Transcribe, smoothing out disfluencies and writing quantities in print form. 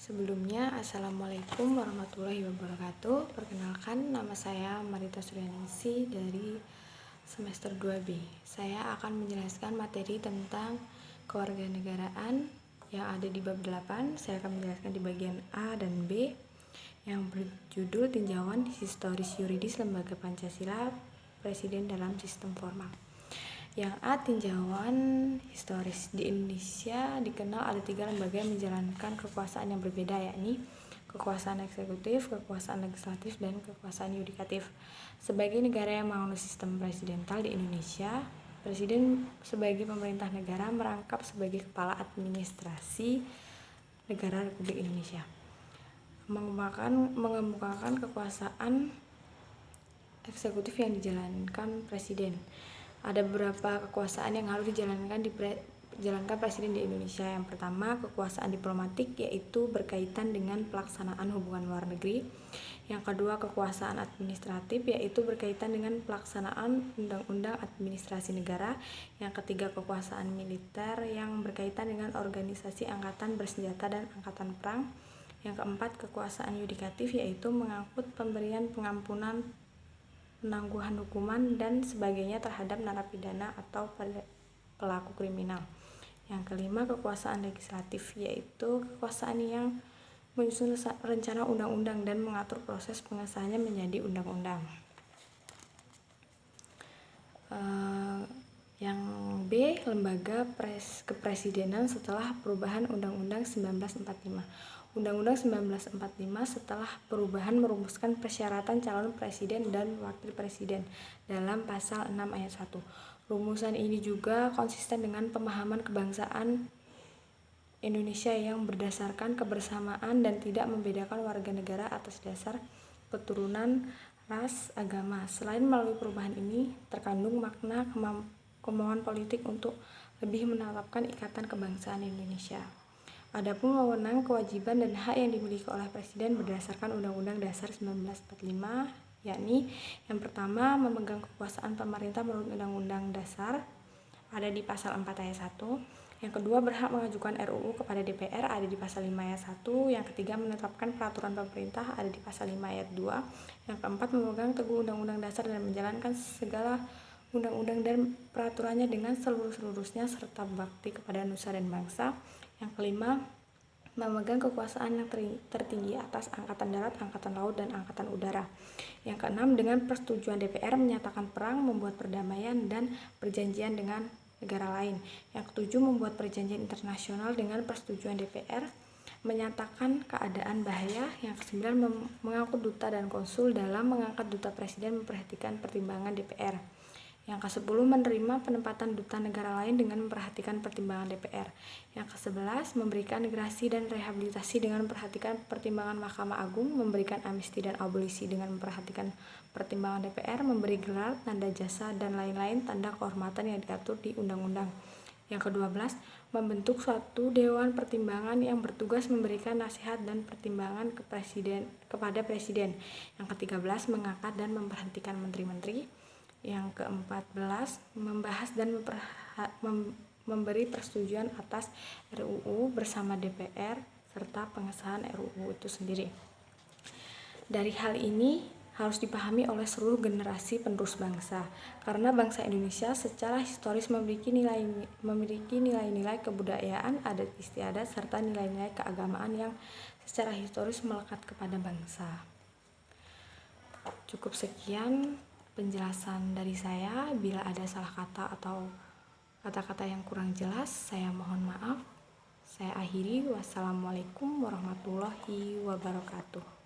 Sebelumnya, Assalamualaikum warahmatullahi wabarakatuh. Perkenalkan, nama saya Marita Suryaningsih dari semester 2B. Saya akan menjelaskan materi tentang kewarganegaraan yang ada di bab 8. Saya akan menjelaskan di bagian A dan B yang berjudul Tinjauan Historis Yuridis Lembaga Pancasila Presiden dalam Sistem Formal. Yang A, tinjauan historis. Di Indonesia dikenal ada 3 lembaga yang menjalankan kekuasaan yang berbeda, yakni kekuasaan eksekutif, kekuasaan legislatif, dan kekuasaan yudikatif. Sebagai negara yang menganut sistem presidental di Indonesia, Presiden sebagai pemerintah negara merangkap sebagai kepala administrasi negara Republik Indonesia, mengemukakan kekuasaan eksekutif yang dijalankan Presiden. Ada beberapa kekuasaan yang harus dijalankan Presiden di Indonesia. Yang pertama, kekuasaan diplomatik, yaitu berkaitan dengan pelaksanaan hubungan luar negeri. Yang kedua, kekuasaan administratif, yaitu berkaitan dengan pelaksanaan undang-undang administrasi negara. Yang ketiga, kekuasaan militer yang berkaitan dengan organisasi angkatan bersenjata dan angkatan perang. Yang keempat, kekuasaan yudikatif, yaitu mengangkut pemberian pengampunan, penangguhan hukuman dan sebagainya terhadap narapidana atau pelaku kriminal. Yang kelima, kekuasaan legislatif, yaitu kekuasaan yang menyusun rencana undang-undang dan mengatur proses pengesahannya menjadi undang-undang. Yang B, lembaga kepresidenan setelah perubahan Undang-Undang 1945. Undang-Undang 1945 setelah perubahan merumuskan persyaratan calon presiden dan wakil presiden dalam pasal 6 ayat 1. Rumusan ini juga konsisten dengan pemahaman kebangsaan Indonesia yang berdasarkan kebersamaan dan tidak membedakan warga negara atas dasar keturunan, ras, agama. Selain melalui perubahan ini, terkandung makna kemauan politik untuk lebih menetapkan ikatan kebangsaan Indonesia. Adapun wewenang, kewajiban, dan hak yang dimiliki oleh Presiden berdasarkan Undang-Undang Dasar 1945, yakni yang pertama, memegang kekuasaan pemerintah menurut Undang-Undang Dasar ada di pasal 4 ayat 1. Yang kedua, berhak mengajukan RUU kepada DPR ada di pasal 5 ayat 1. Yang ketiga, menetapkan peraturan pemerintah ada di pasal 5 ayat 2. Yang keempat, memegang teguh Undang-Undang Dasar dan menjalankan segala undang-undang dan peraturannya dengan seluruh-seluruhnya serta bakti kepada nusa dan bangsa. Yang kelima, memegang kekuasaan yang tertinggi atas Angkatan Darat, Angkatan Laut, dan Angkatan Udara. Yang keenam, dengan persetujuan DPR menyatakan perang, membuat perdamaian, dan perjanjian dengan negara lain. Yang ketujuh, membuat perjanjian internasional dengan persetujuan DPR, menyatakan keadaan bahaya. Yang kesembilan, mengangkut duta dan konsul. Dalam mengangkat duta, Presiden memperhatikan pertimbangan DPR. Yang ke-10, menerima penempatan duta negara lain dengan memperhatikan pertimbangan DPR. Yang ke-11, memberikan gerasi dan rehabilitasi dengan memperhatikan pertimbangan Mahkamah Agung, memberikan amnesti dan abolisi dengan memperhatikan pertimbangan DPR, memberi gelar, tanda jasa, dan lain-lain tanda kehormatan yang diatur di undang-undang. Yang ke-12, membentuk suatu dewan pertimbangan yang bertugas memberikan nasihat dan pertimbangan kepada Presiden. Yang ke-13, mengangkat dan memberhentikan menteri-menteri. Yang ke-14, membahas dan memberi persetujuan atas RUU bersama DPR serta pengesahan RUU itu sendiri. Dari hal ini harus dipahami oleh seluruh generasi penerus bangsa, karena bangsa Indonesia secara historis memiliki nilai-nilai kebudayaan, adat istiadat, serta nilai-nilai keagamaan yang secara historis melekat kepada bangsa. Cukup sekian penjelasan dari saya. Bila ada salah kata atau kata-kata yang kurang jelas, saya mohon maaf. Saya akhiri. Wassalamualaikum warahmatullahi wabarakatuh.